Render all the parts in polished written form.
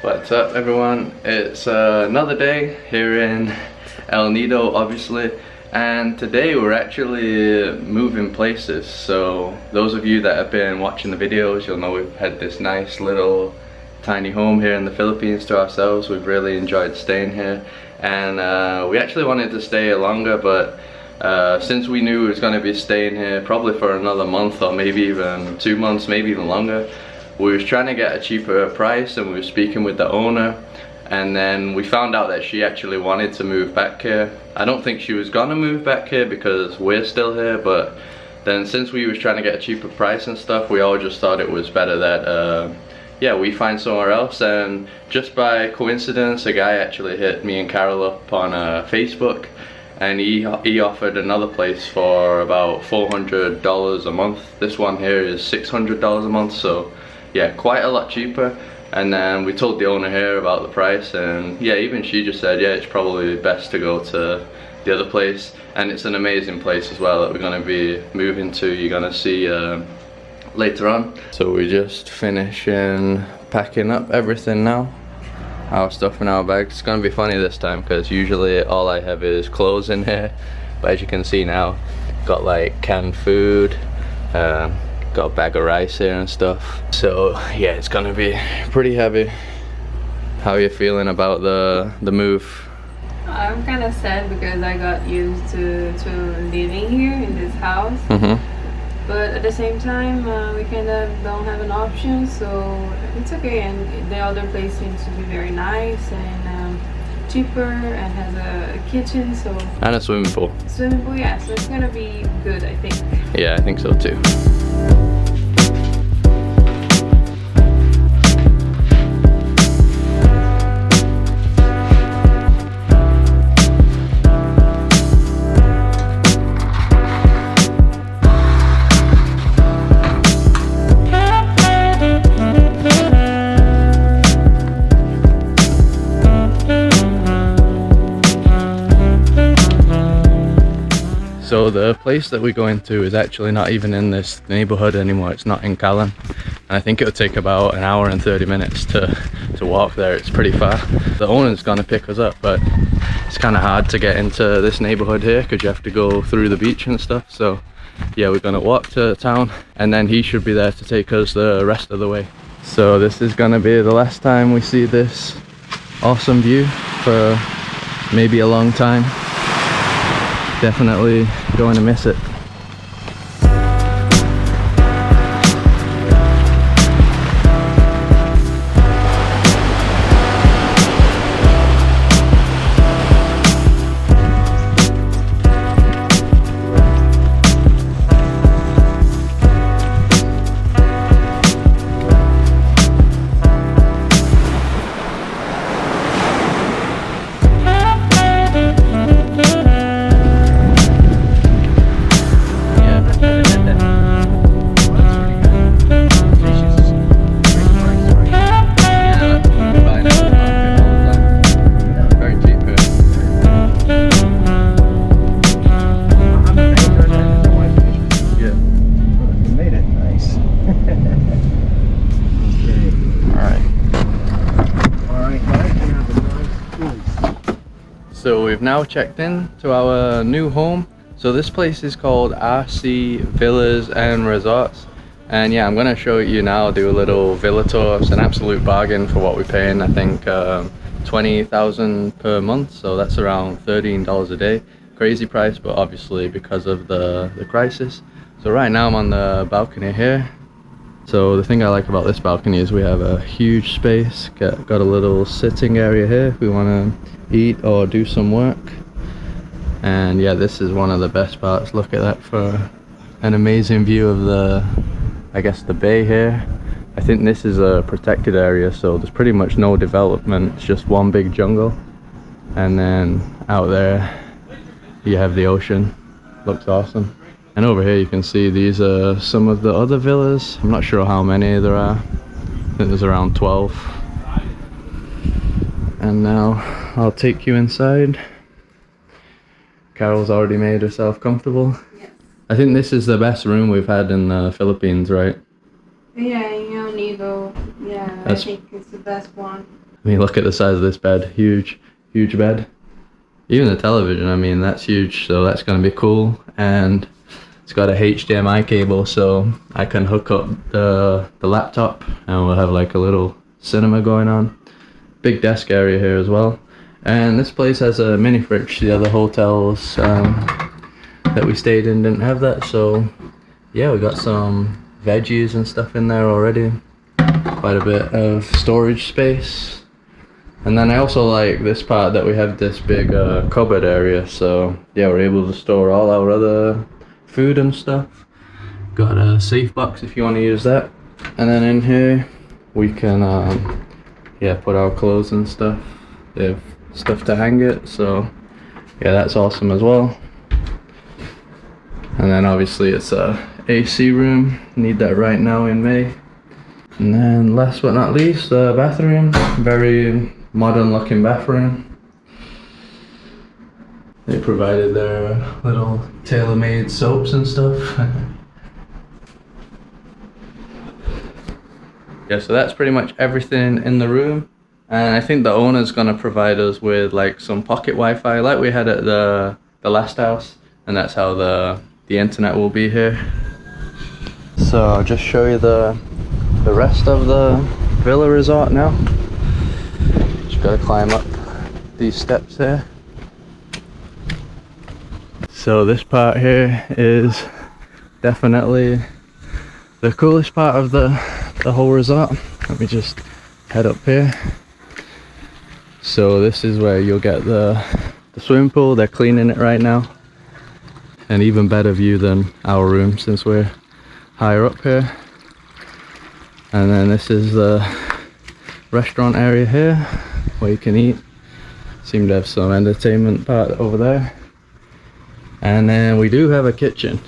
What's up everyone, it's another day here in El Nido obviously, and today we're actually moving places. So those of you that have been watching the videos, you'll know we've had this nice little tiny home here in the Philippines to ourselves. We've really enjoyed staying here, and we actually wanted to stay longer, but since we knew we was going to be staying here probably for another month or maybe even 2 months, maybe even longer, we was trying to get a cheaper price, and we were speaking with the owner, and then we found out that she actually wanted to move back here. I don't think she was gonna move back here because we're still here, but then since we was trying to get a cheaper price and stuff, we all just thought it was better that yeah, we find somewhere else. And just by coincidence, a guy actually hit me and Carol up on Facebook, and he offered another place for about $400 a month. This one here is $600 a month, so yeah, quite a lot cheaper. And then we told the owner here about the price, and yeah, even she just said, yeah, it's probably best to go to the other place. And it's an amazing place as well that we're going to be moving to. You're going to see later on. So we're just finishing packing up everything now, our stuff in our bags. It's going to be funny this time because usually all I have is clothes in here, but as you can see now, got like canned food, got a bag of rice here and stuff. So yeah, it's gonna be pretty heavy. How are you feeling about the move? I'm kind of sad because I got used to living here in this house. But at the same time, we kind of don't have an option, so it's okay. And the other place seems to be very nice and cheaper, and has a kitchen, so and a swimming pool. Yeah, so it's gonna be good, I think. Yeah, I think so too. So the place that we're going to is actually not even in this neighborhood anymore. It's not in Callan. And I think it'll take about an hour and 30 minutes to walk there. It's pretty far. The owner's gonna pick us up, but it's kind of hard to get into this neighborhood here because you have to go through the beach and stuff. So yeah, we're gonna walk to town, and then he should be there to take us the rest of the way. So this is gonna be the last time we see this awesome view for maybe a long time. Definitely going to miss it. So we've now checked in to our new home. So this place is called RC Villas and Resorts, and yeah, I'm gonna show you now, do a little villa tour. It's an absolute bargain for what we're paying. I think 20,000 per month, so that's around $13 a day. Crazy price, but obviously because of the crisis. So right now I'm on the balcony here. So the thing I like about this balcony is we have a huge space, got a little sitting area here if we want to eat or do some work. And yeah, this is one of the best parts. Look at that, for an amazing view of the, I guess, the bay here. I think this is a protected area, so there's pretty much no development. It's just one big jungle, and then out there you have the ocean. Looks awesome. And over here you can see these are some of the other villas. I'm not sure how many there are. I think there's around 12. And now I'll take you inside. Carol's already made herself comfortable. Yes. I think this is the best room we've had in the Philippines, right? Yeah, you know, Nido. Yeah, I think it's the best one. I mean, look at the size of this bed. Huge bed. Even the television, I mean, that's huge, so that's gonna be cool. And it's got a HDMI cable, so I can hook up the laptop and we'll have like a little cinema going on. Big desk area here as well. And this place has a mini fridge. The other hotels that we stayed in didn't have that, so yeah, we got some veggies and stuff in there already. Quite a bit of storage space. And then I also like this part that we have this big cupboard area, so yeah, we're able to store all our other food and stuff. Got a safe box if you want to use that. And then in here we can yeah, put our clothes and stuff. They have stuff to hang it, so yeah, that's awesome as well. And then obviously it's a AC room, need that right now in May. And then last but not least, the bathroom. Very modern looking bathroom. They provided their little tailor-made soaps and stuff. Yeah, so that's pretty much everything in the room. And I think the owner's gonna provide us with like some pocket Wi-Fi like we had at the last house. And that's how the internet will be here. So I'll just show you the rest of the villa resort now. Just gotta climb up these steps here. So this part here is definitely the coolest part of the whole resort. Let me just head up here. So this is where you'll get the swimming pool. They're cleaning it right now. An even better view than our room since we're higher up here. And then this is the restaurant area here where you can eat. Seem to have some entertainment part over there. And then we do have a kitchen.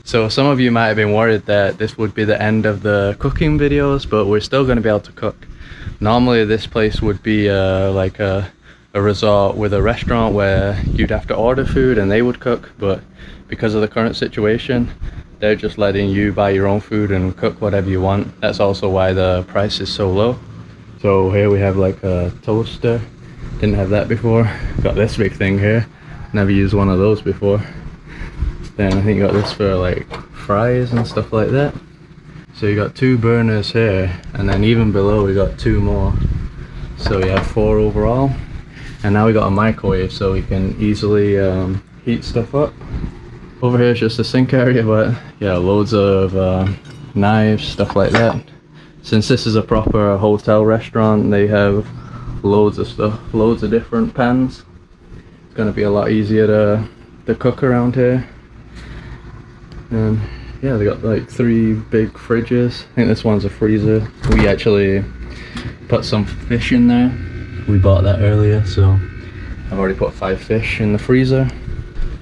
So some of you might have been worried that this would be the end of the cooking videos, but we're still going to be able to cook. Normally this place would be like a resort with a restaurant where you'd have to order food and they would cook, but because of the current situation, they're just letting you buy your own food and cook whatever you want. That's also why the price is so low. So here we have like a toaster. Didn't have that before. Got this big thing here. Never used one of those before. Then I think you got this for like fries and stuff like that. So you got 2 burners here, and then even below we got 2 more. So you have 4 overall. And now we got a microwave so we can easily heat stuff up. Over here is just a sink area, but yeah, loads of knives, stuff like that. Since this is a proper hotel restaurant, they have loads of stuff, loads of different pans. It's gonna be a lot easier to cook around here. And yeah, they got like 3 big fridges. I think this one's a freezer. We actually put some fish in there. We bought that earlier, so I've already put 5 fish in the freezer.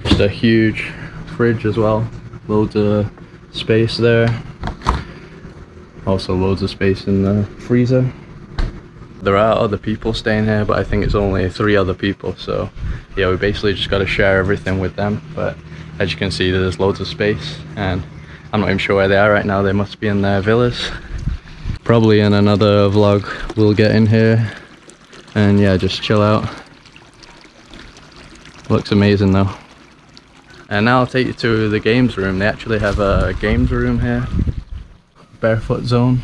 Just a huge fridge as well. Loads of space there. Also loads of space in the freezer. There are other people staying here, but I think it's only 3 other people, so yeah, we basically just got to share everything with them. But as you can see, there's loads of space, and I'm not even sure where they are right now. They must be in their villas. Probably in another vlog we'll get in here and yeah, just chill out. Looks amazing though. And now I'll take you to the games room. They actually have a games room here. Barefoot zone.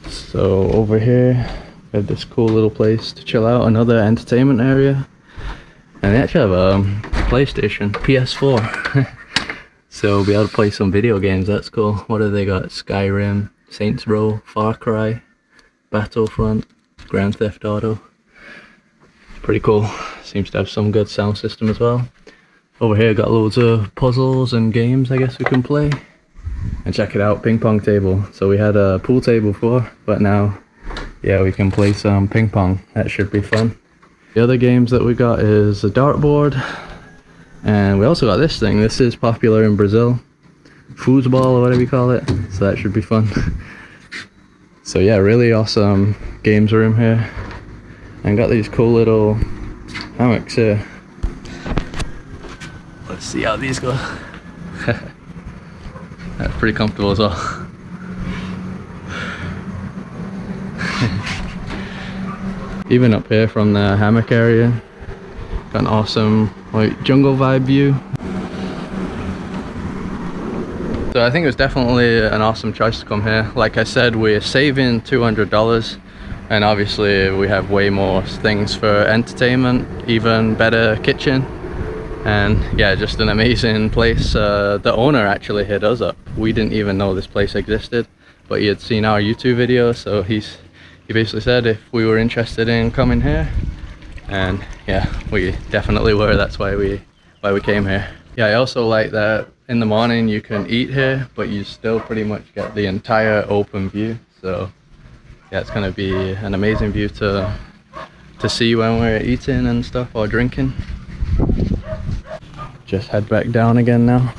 So over here we have this cool little place to chill out, another entertainment area. And they actually have a PlayStation, PS4. So we'll be able to play some video games, that's cool. What have they got? Skyrim, Saints Row, Far Cry, Battlefront, Grand Theft Auto. Pretty cool. Seems to have some good sound system as well. Over here got loads of puzzles and games I guess we can play. And check it out, ping pong table. So we had a pool table before, but now yeah, we can play some ping pong. That should be fun. The other games that we got is a dartboard, and we also got this thing. This is popular in Brazil, foosball or whatever you call it, so that should be fun. So yeah, really awesome games room here, and got these cool little hammocks here. Let's see how these go. That's pretty comfortable as well. Even up here from the hammock area, got an awesome like jungle vibe view. So I think it was definitely an awesome choice to come here. Like I said, we're saving $200, and obviously we have way more things for entertainment, even better kitchen, and yeah, just an amazing place. The owner actually hit us up. We didn't even know this place existed, but he had seen our YouTube video, so he basically said if we were interested in coming here, and yeah, we definitely were. That's why we came here. Yeah, I also like that in the morning you can eat here, but you still pretty much get the entire open view. So yeah, it's gonna be an amazing view to see when we're eating and stuff or drinking. Just head back down again now.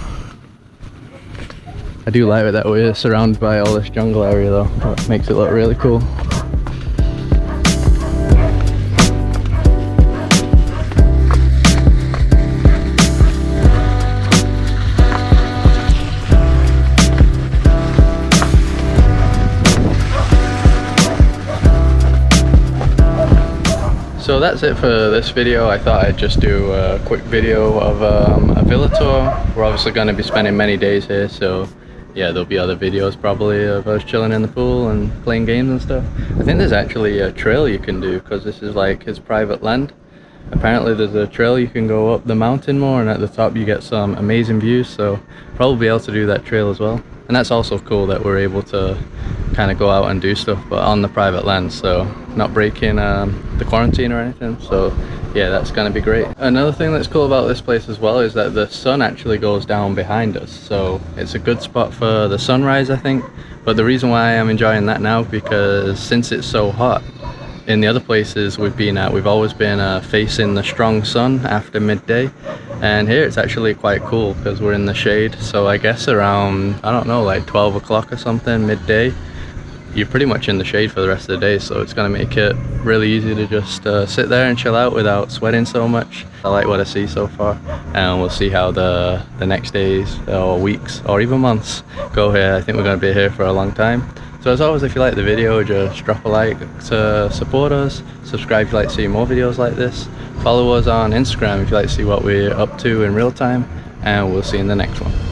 I do like that we're surrounded by all this jungle area though. It makes it look really cool. So that's it for this video. I thought I'd just do a quick video of a villa tour. We're obviously going to be spending many days here, so yeah, there'll be other videos probably of us chilling in the pool and playing games and stuff. I think there's actually a trail you can do, because this is like his private land. Apparently there's a trail you can go up the mountain more, and at the top you get some amazing views, so probably be able to do that trail as well. And that's also cool that we're able to kind of go out and do stuff, but on the private land, so not breaking the quarantine or anything. So yeah, that's gonna be great. Another thing that's cool about this place as well is that the sun actually goes down behind us, so it's a good spot for the sunrise, I think. But the reason why I'm enjoying that now, because since it's so hot, in the other places we've been at, we've always been facing the strong sun after midday, and here it's actually quite cool because we're in the shade. So I guess around, I don't know, like 12 o'clock or something, midday, you're pretty much in the shade for the rest of the day, so it's going to make it really easy to just sit there and chill out without sweating so much. I like what I see so far, and we'll see how the next days or weeks or even months go here. I think we're going to be here for a long time. So as always, if you like the video, just drop a like to support us, subscribe if you like to see more videos like this, follow us on Instagram if you like to see what we're up to in real time, and we'll see you in the next one.